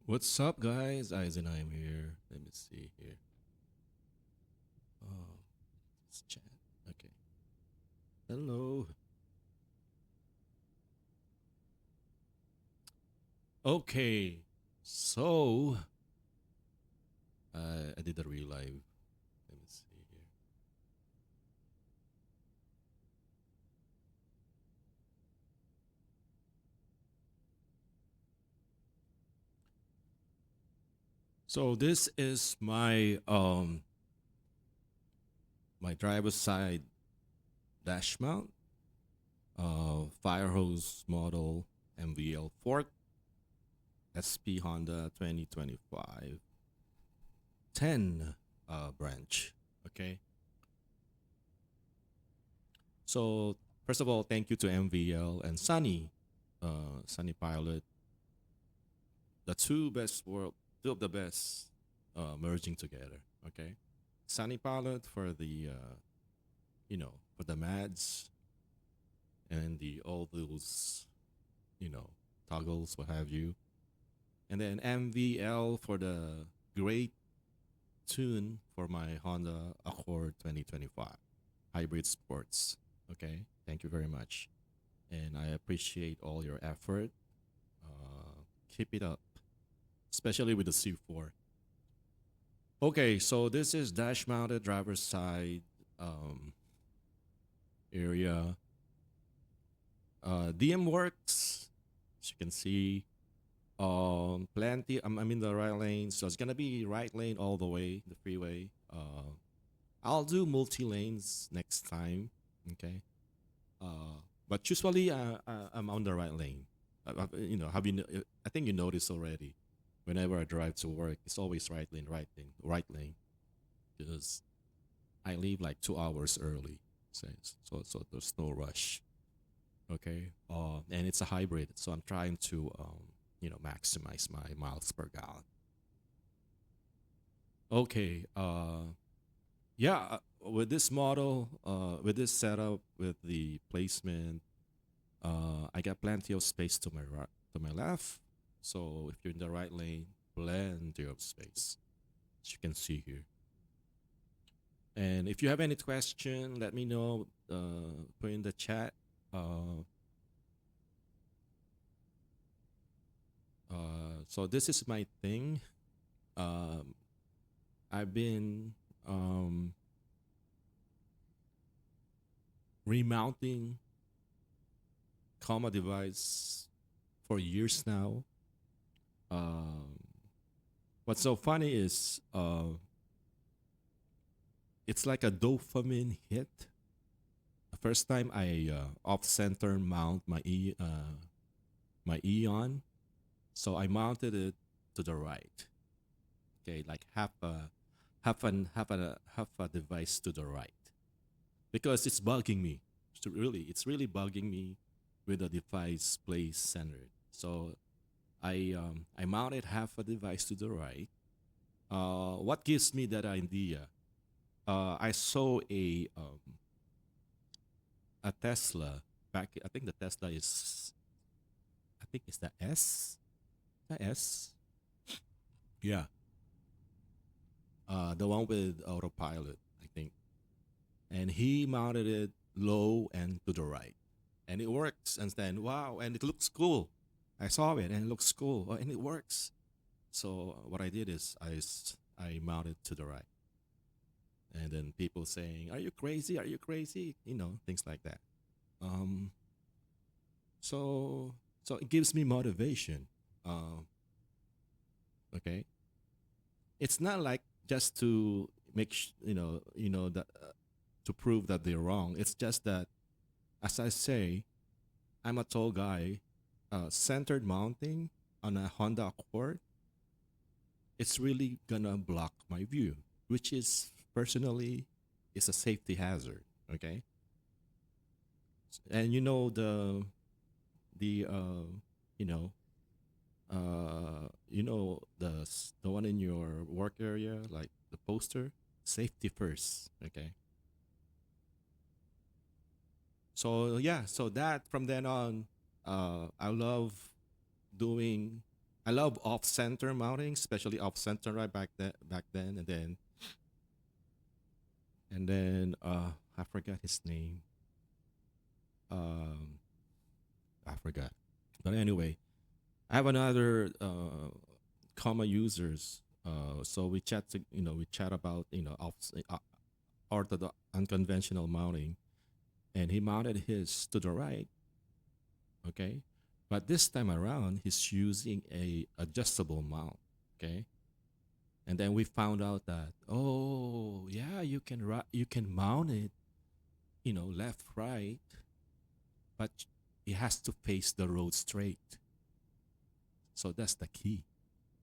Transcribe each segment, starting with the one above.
What's up, guys? Eisenheim here. Let me see here. Oh, it's chat. Okay. Hello. Okay. So, I did a real live. Let me see here. So this is my driver's side dash mount, fire hose model MVL Fort SP Honda 2025 10 branch. Okay. So first of all, thank you to MVL and Sunny, Sunny Pilot, the two of the best, merging together. Okay, Sunny Pilot for the for the Mads and the all those you know toggles, what have you, and then MVL for the great tune for my Honda Accord 2025 hybrid sports. Okay, thank you very much, and I appreciate all your effort. Keep it up, especially with the C4. Okay, so this is dash mounted driver's side um, area. DM works, as you can see. Plenty. I'm in the right lane, so it's gonna be right lane all the way, the freeway. I'll do multi lanes next time. Okay. But usually I'm on the right lane. Have you? I think you noticed already. Whenever I drive to work, it's always right lane, right lane, right lane, because I leave like 2 hours early. So there's no rush. Okay. And it's a hybrid, so I'm trying to maximize my miles per gallon. Okay. Yeah. With this model, with this setup, with the placement, I got plenty of space to my right, to my left. So if you're in the right lane, plenty of space, as you can see here. And if you have any question, let me know. Put in the chat. Uh, so this is my thing. Um, I've been remounting comma device for years now. Um, what's so funny is it's like a dopamine hit. The first time I off center mount my Eon, so I mounted it to the right. Okay, like half a device to the right because it's bugging me. It's really bugging me with the device place centered. So I mounted half a device to the right. What gives me that idea? I saw a Tesla back. I think the Tesla is, I think it's the S, the S. Yeah, the one with autopilot, I think. And he mounted it low and to the right, and it works. And then wow, and it looks cool. I saw it and it looks cool, and it works. So what I did is I mounted to the right, and then people saying, "Are you crazy? Are you crazy?" Things like that. Um, so it gives me motivation. Uh, okay, it's not like just to make that to prove that they're wrong. It's just that, as I say, I'm a tall guy. Centered mounting on a Honda Accord, it's really gonna block my view, which is personally is a safety hazard. Okay, and the you know the one in your work area, like the poster, safety first. Okay, so yeah, so that from then on, I love doing. I love off center mounting, especially off center right back then, and then I forgot his name. Um, I forgot. But anyway, I have another comma users. So we chat to, we chat about orthodox unconventional mounting, and he mounted his to the right. Okay, but this time around he's using a adjustable mount. Okay, and then we found out that, oh yeah, you can mount it, left right, but it has to face the road straight. So that's the key.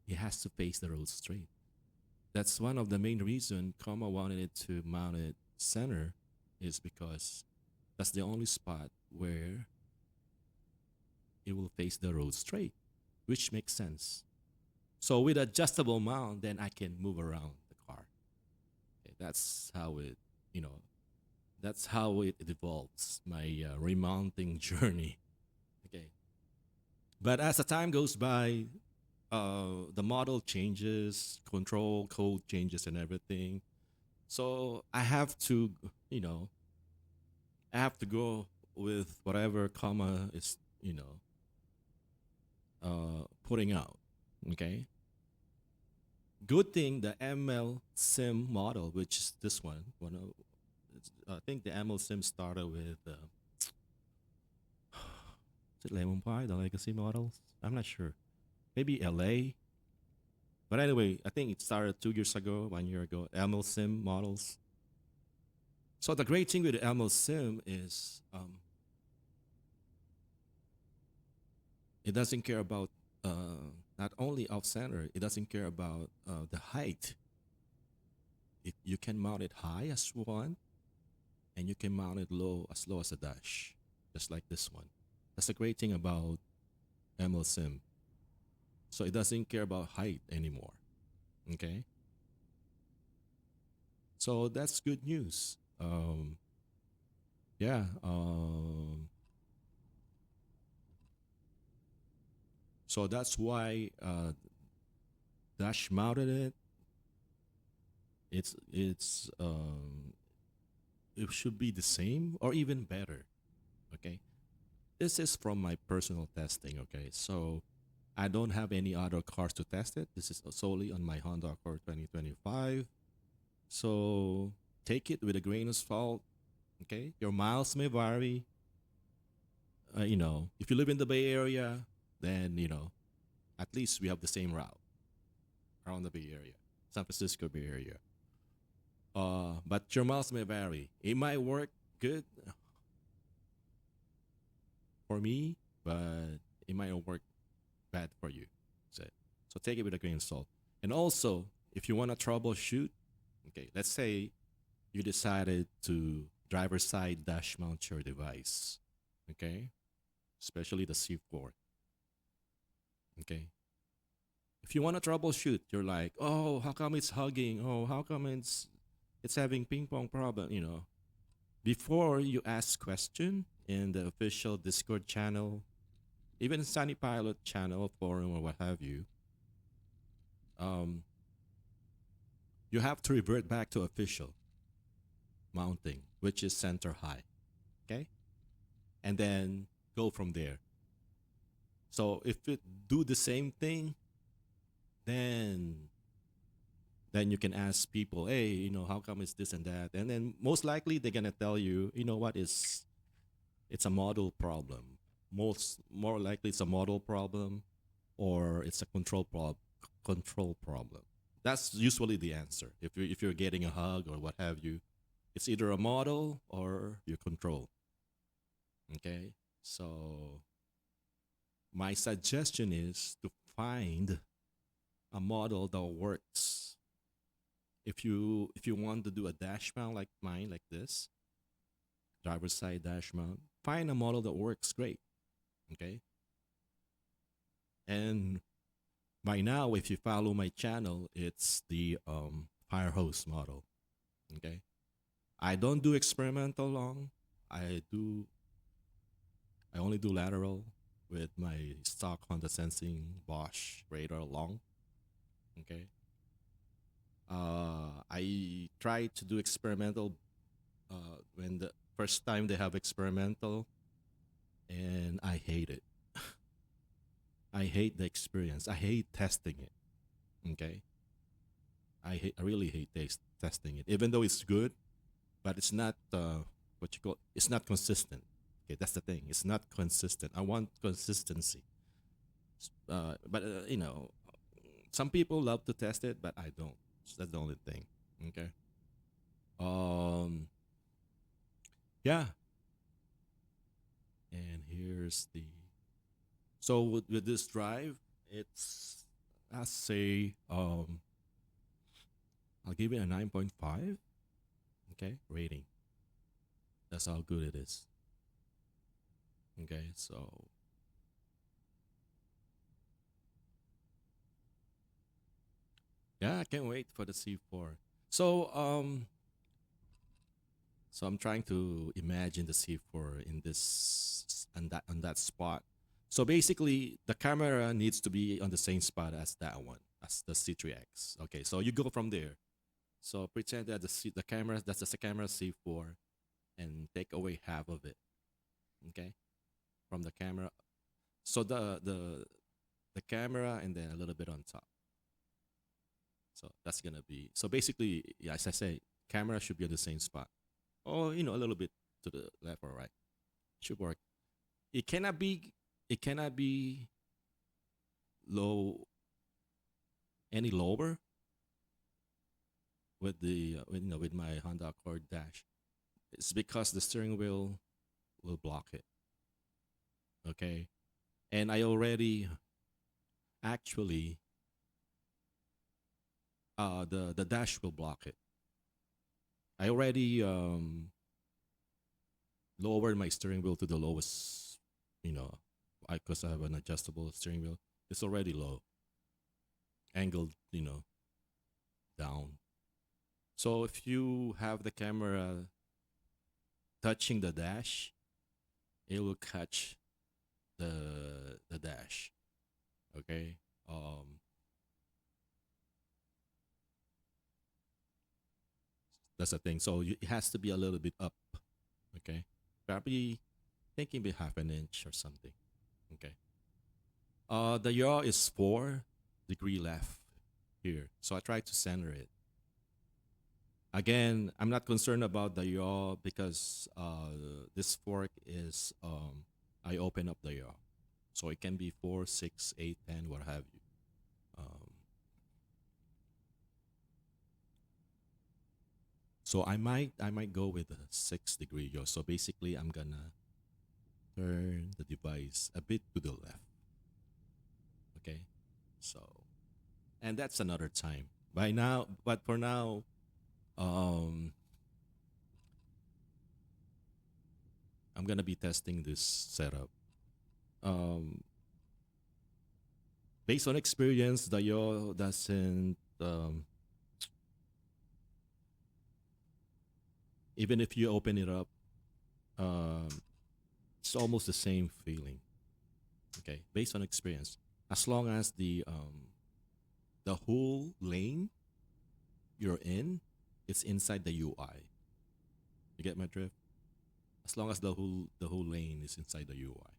It has to face the road straight. That's one of the main reason Comma wanted it to mount it center, is because that's the only spot where it will face the road straight, which makes sense. So with adjustable mount, then I can move around the car. Okay, you know, that's how it evolves my remounting journey. Okay, but as the time goes by, the model changes, control code changes, and everything. So you know, I have to go with whatever comma is, putting out. Okay. Good thing the ML Sim model, which is this I think the ML Sim started with, is it Lemon Pie, the legacy models? I'm not sure. Maybe LA. But anyway, I think it started 2 years ago, 1 year ago, ML Sim models. So the great thing with the ML Sim is, it doesn't care about, not only off center, it doesn't care about the height. You can mount it high as you want, and you can mount it low as a dash, just like this one. That's the great thing about ML Sim. So it doesn't care about height anymore. Okay, so that's good news. Yeah. So that's why Dash mounted it. It should be the same or even better. Okay, this is from my personal testing. Okay, so I don't have any other cars to test it. This is solely on my Honda Accord 2025. So take it with a grain of salt. Okay, your miles may vary. If you live in the Bay Area, then at least we have the same route around the Bay Area, San Francisco Bay Area. But your miles may vary. It might work good for me, but it might not work bad for you. So take it with a grain of salt. And also, if you want to troubleshoot, okay, let's say you decided to driver side dash mount your device, okay, especially the C4, okay. If you want to troubleshoot, you're like, oh, how come it's hugging? Oh, how come it's having ping pong problem? Before you ask question in the official Discord channel, even Sunny Pilot channel, forum, or what have you, um, you have to revert back to official mounting, which is center high, okay, and then go from there. So if it do the same thing, then you can ask people, hey, how come it's this and that, and then most likely they're gonna tell you, what is it's a model problem. Most more likely it's a model problem, or it's a control problem. That's usually the answer. If you're getting a hug or what have you, it's either a model or your control. Okay, so my suggestion is to find a model that works. If you want to do a dash mount like mine, like this driver's side dash mount, find a model that works great. Okay, and by now, if you follow my channel, it's the fire hose model. Okay, I don't do experimental long. I only do lateral. with my stock Honda Sensing Bosch radar long. Okay. I tried to do experimental when the first time they have experimental, and I hate it. I hate the experience. I hate testing it. Okay. I really hate testing it, even though it's good, but it's not what you call. It's not consistent. Okay, that's the thing. It's not consistent. I want consistency. But some people love to test it, but I don't. So that's the only thing. Okay. Um. Yeah. And here's the. So with this drive, it's I say I'll give it a 9.5. Okay, rating. That's how good it is. Okay, so yeah, I can't wait for the C4. So so I'm trying to imagine the C4 in this on that spot. So basically, the camera needs to be on the same spot as that one, as the C3X. Okay, so you go from there. So pretend that the camera that's the camera C4, and take away half of it. Okay, from the camera. So the camera and then a little bit on top. So that's gonna be so basically, yeah, as I say, camera should be at the same spot, or a little bit to the left or right. Should work. It cannot be it cannot be low any lower with the with my Honda Accord Dash. It's because the steering wheel will block it. Okay, and I already actually the dash will block it. I already lowered my steering wheel to the lowest, you know, because I have an adjustable steering wheel. It's already low, angled, down. So if you have the camera touching the dash, it will catch the dash. Okay. That's the thing. So it has to be a little bit up. Okay. Probably thinking be half an inch or something. Okay. The yaw is 4 degree left here. So I try to center it. Again, I'm not concerned about the yaw because this fork is I open up the yaw. So it can be 4, 6, 8, 10, what have you. Um, so I might go with a 6 degree yaw. So basically I'm gonna turn the device a bit to the left. Okay. So and that's another time. By now, but for now, um, I'm gonna be testing this setup. Um, Based on experience, the yaw doesn't. Even if you open it up, um, it's almost the same feeling. Okay, based on experience, as long as the whole lane you're in, it's inside the UI. You get my drift? As long as the whole lane is inside the UI.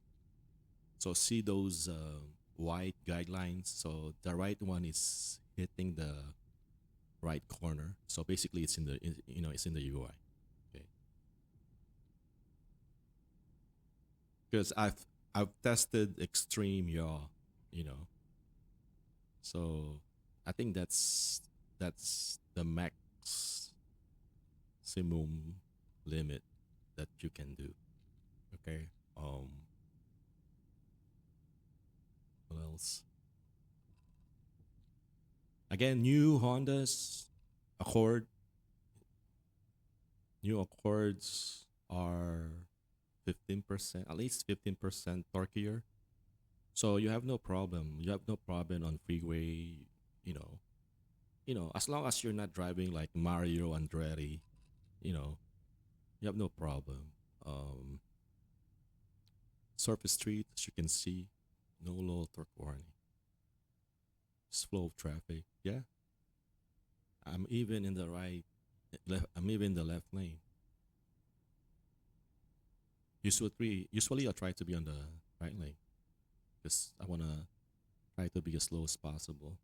So see those white guidelines. So the right one is hitting the right corner. So basically, it's in the UI. Okay, because I've tested extreme yaw, you know. So I think that's the maximum limit that you can do. Okay. What else? Again, Accord, new Accords are 15%, at least 15% torqueier. So you have no problem. You have no problem on freeway, you know. As long as you're not driving like Mario Andretti, you know, you have no problem. Um, Surface street, as you can see, no low torque warning. Just flow of traffic. Yeah, I'm even in the right, I'm even in the left lane. Usually I try to be on the right lane because I wanna try to be as slow as possible.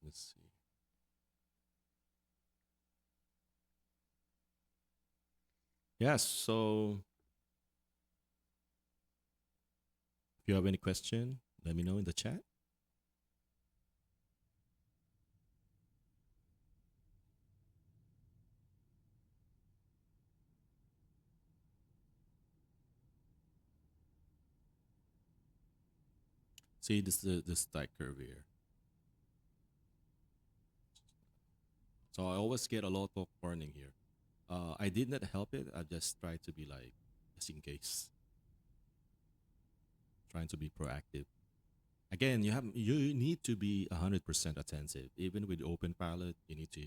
Let's see. Yes. So if you have any question, let me know in the chat. See this tight curve here. So I always get a lot of warning here. I did not help it. I just try to be like, just in case, trying to be proactive. Again, you need to be 100% attentive. Even with Openpilot, you need to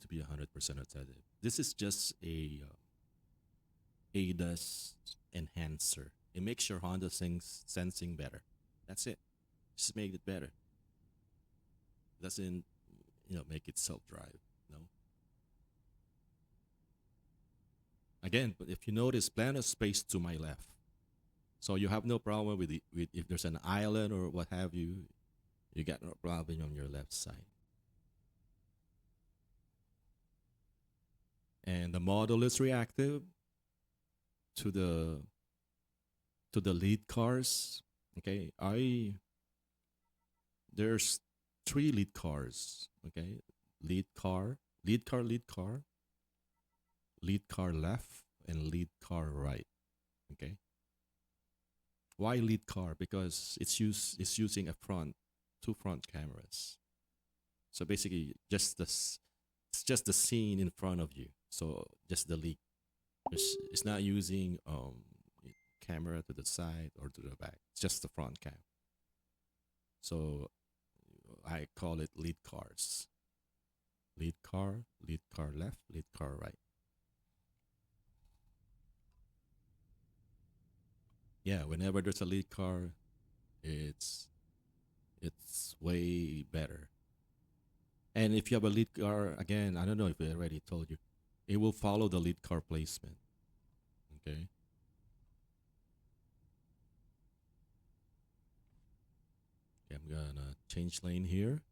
be 100% attentive. This is just a ADAS enhancer. It makes your Honda sensing better. That's it. Just make it better. It doesn't make it self drive. No. Again, but if you notice, plenty of space to my left. So you have no problem with if there's an island or what have you. You got no problem on your left side. And the model is reactive to the lead cars. Okay, I there's three lead cars. Okay, lead car, lead car, lead car, lead car left, and lead car right. Okay, why lead car? Because it's using two front cameras. So basically, it's just the scene in front of you. So just the lead. It's not using camera to the side or to the back. It's just the front cam. So I call it lead cars. Lead car left, lead car right. Yeah, whenever there's a lead car, it's it's way better. And if you have a lead car, again, I don't know if I already told you, it will follow the lead car placement. Okay. Okay, I'm gonna change lane here.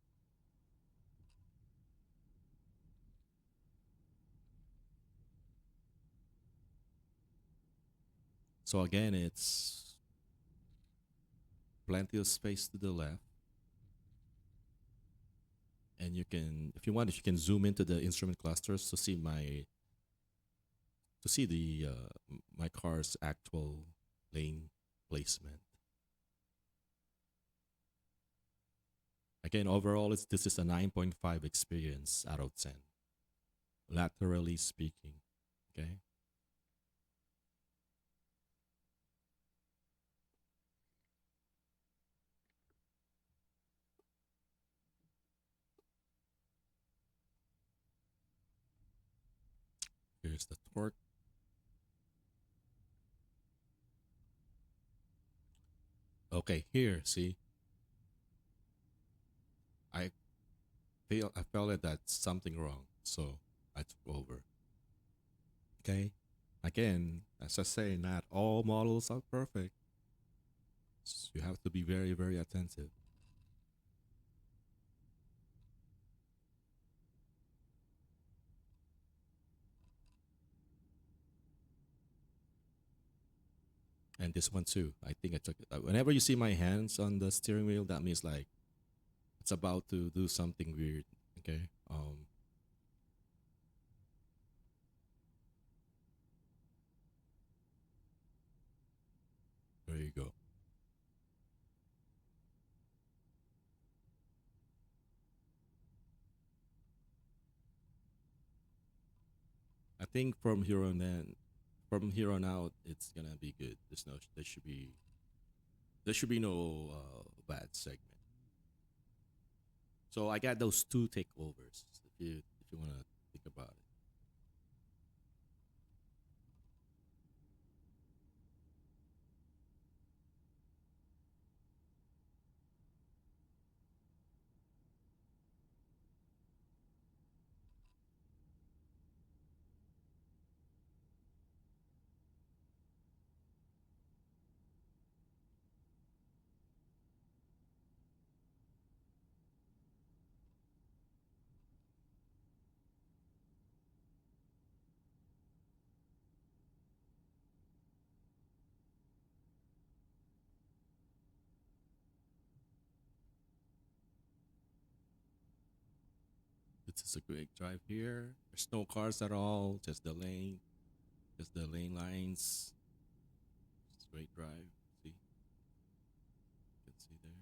So again, it's plenty of space to the left. And you can, if you want, if you can zoom into the instrument clusters to see the my car's actual lane placement. Again, overall, this is a 9.5 experience out of 10, laterally speaking. Okay, here's the torque. Okay, here, see, I I felt that that's something wrong, so I took over. Okay, again, as I say, not all models are perfect. You have to be very, very attentive. And this one too. I think I took it. Whenever you see my hands on the steering wheel, that means like it's about to do something weird. Okay. There you go. I think from here on out, it's gonna be good. There should be no bad segment. So I got those two takeovers. If you wanna think about it. It's a great drive here. There's no cars at all, just the lane lines. It's a great drive. See, you can see there.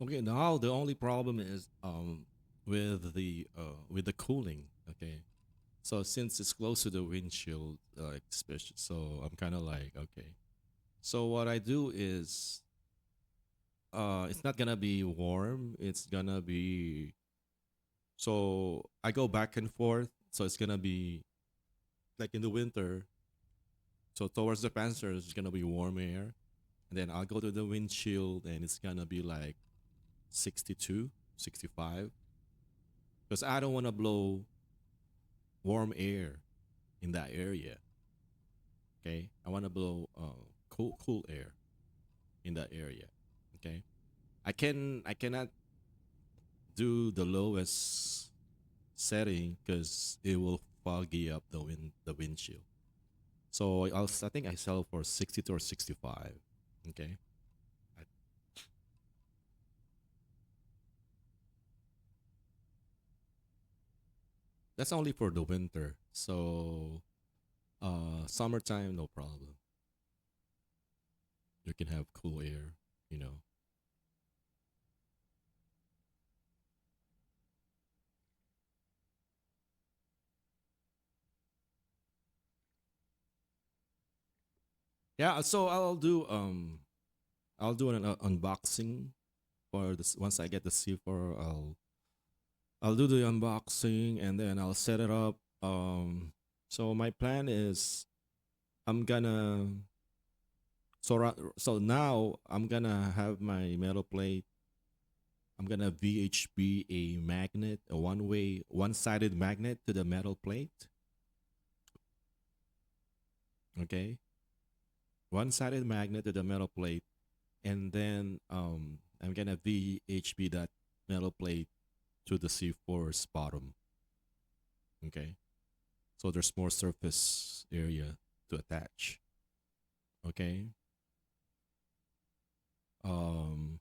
Okay, now the only problem is with the cooling. Okay, so since it's close to the windshield, especially, so I'm kind of like okay. So what I do is it's not gonna be warm. It's gonna be so I go back and forth. So it's gonna be like in the winter. So towards the Panzer, it's gonna be warm air, and then I'll go to the windshield, and it's gonna be like 62, 65, because I don't want to blow warm air in that area. Okay, I want to blow cool air in that area. Okay, I cannot do the lowest setting because it will foggy up the windshield. So I think I sell for 62 or 65. Okay, I, that's only for the winter. So summertime, no problem. You can have cool air. You know. Yeah. So I'll do an unboxing for this once I get the C4. I'll do the unboxing and then I'll set it up. So my plan is I'm gonna so now I'm gonna have my metal plate. I'm gonna VHB a magnet, a one-sided magnet to the metal plate. Okay, one-sided magnet to the metal plate, and then I'm gonna VHB that metal plate to the C4's bottom. Okay, so there's more surface area to attach. Okay, um,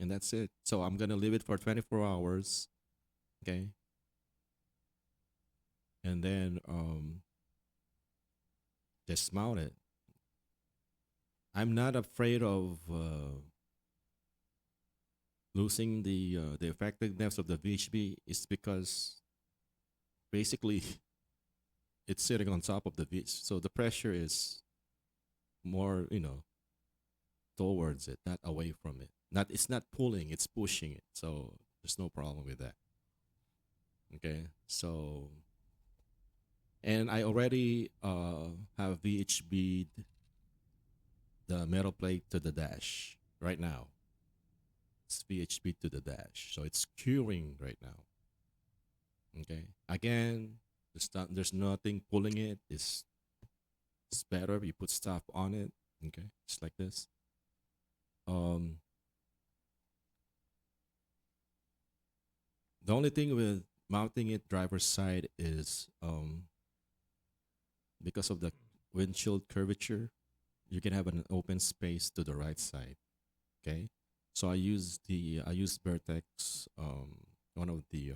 and that's it. So I'm gonna leave it for 24 hours. Okay, and then just mount it. I'm not afraid of losing the effectiveness of the VHB. It's because basically it's sitting on top of the VH, so the pressure is more, towards it, not away from it. Not It's not pulling, it's pushing it. So there's no problem with that. Okay, so and I already have VHB'd the metal plate to the dash right now. It's VHB to the dash, so it's curing right now. Okay, again, there's nothing pulling it. It's better you put stuff on it. Okay, just like this. Um, the only thing with mounting it driver's side is because of the windshield curvature, you can have an open space to the right side. Okay, so I use Vertex one of the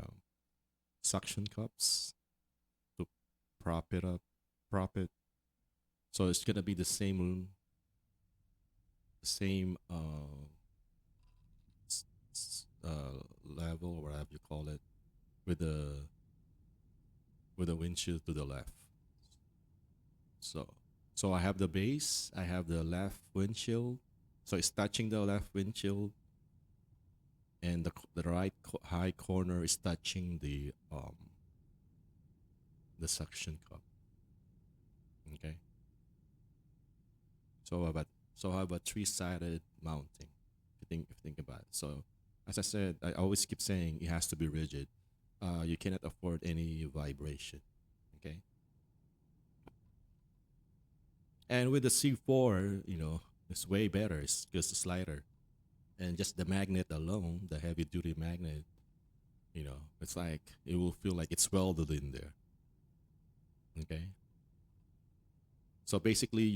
suction cups to prop it up, prop it. So it's gonna be the same level, or whatever you call it, with the windshield to the left. So I have the base, I have the left windshield, so it's touching the left windshield, and the right high corner is touching the suction cup. Okay, so I have a three-sided mounting. If you think about it. So as I said, I always keep saying it has to be rigid. You cannot afford any vibration. Okay. And with the C4, it's way better. It's just a lighter. And just the magnet alone, the heavy duty magnet, it's like it will feel like it's welded in there. Okay. So basically,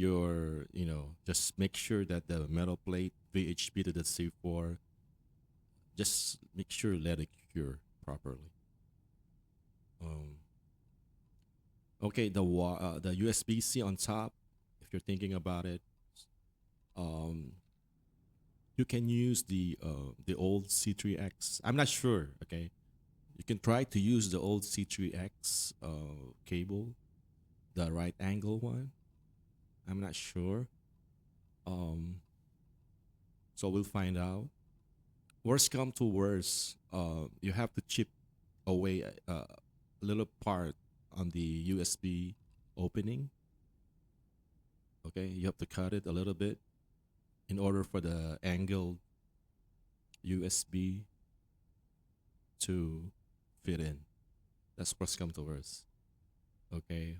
just make sure that the metal plate VHP to the C4, just make sure let it cure properly. Um, okay, the USB C on top, if you're thinking about it, um, you can use the old C3X. I'm not sure. Okay, you can try to use the old C3X cable, the right angle one. I'm not sure. Um, so we'll find out. Worst come to worst, you have to chip away a little part on the USB opening. Okay, you have to cut it a little bit in order for the angled USB to fit in. That's worst come to worst. Okay,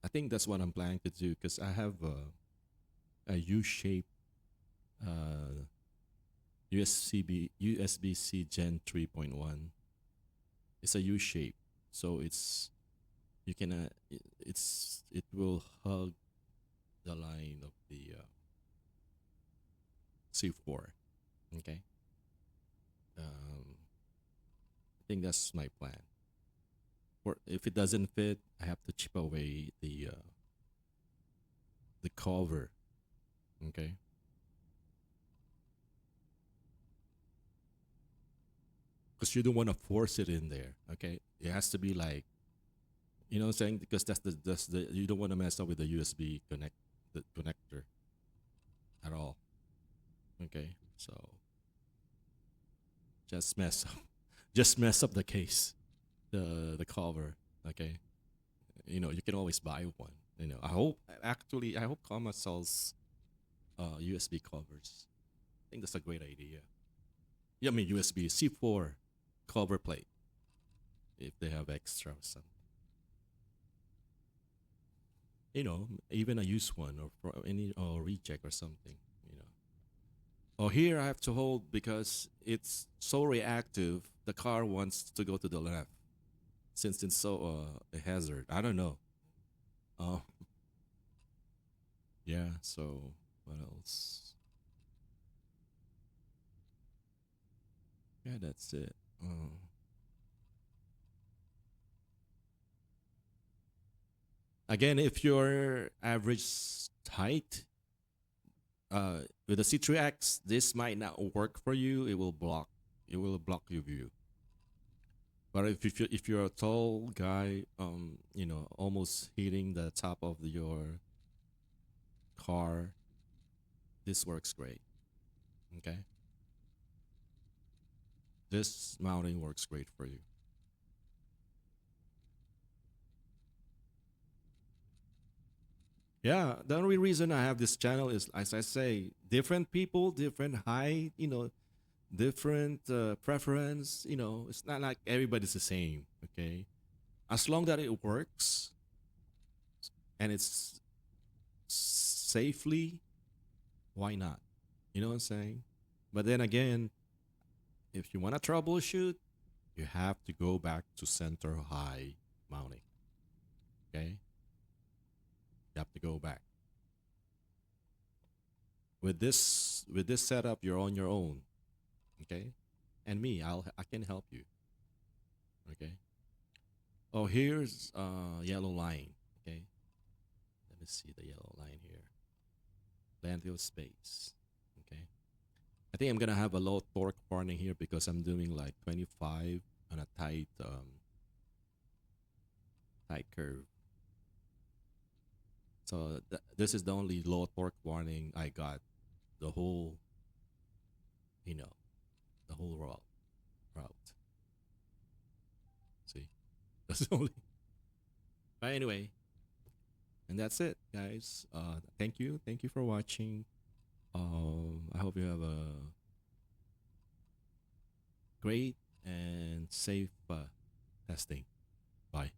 I think that's what I'm planning to do because I have a U-shaped USB-C Gen 3.1. It's a U shape, so you can it will hug the line of the C4. Okay, I think that's my plan. Or if it doesn't fit, I have to chip away the cover. Okay, because you don't want to force it in there. Okay, it has to be like, what I'm saying, because that's the you don't want to mess up with the USB the connector at all. Okay, so just mess up, just mess up the case, the cover. Okay, you can always buy one. I hope Comma sells USB covers. I think that's a great idea. Yeah, I mean USB C4 cover plate if they have extra or something. Even a used one or for any or reject or something. You know. Oh, here I have to hold because it's so reactive. The car wants to go to the left since it's so a hazard. I don't know. Oh, yeah. So what else? Yeah, that's it. Again, if your average height with the C3X, this might not work for you. It will block. It will block your view. But if you're a tall guy, almost hitting the top of your car, this works great. Okay, this mounting works great for you. Yeah, the only reason I have this channel is, as I say, different people, different height, different preference. It's not like everybody's the same. Okay, as long that it works and it's safely, why not? You know what I'm saying? But then again, if you want to troubleshoot, you have to go back to center high mounting. Okay, you have to go back. With this setup, you're on your own. Okay, and me, I can help you. Okay. Oh, here's yellow line. Okay, let me see the yellow line here. Plenty of space. Okay, I think I'm gonna have a low torque warning here because I'm doing like 25 on a tight curve. So this is the only low torque warning I got the whole, you know, the whole route. See, that's the only. But anyway, and that's it, guys. Thank you for watching. I hope you have a great and safe testing. Bye.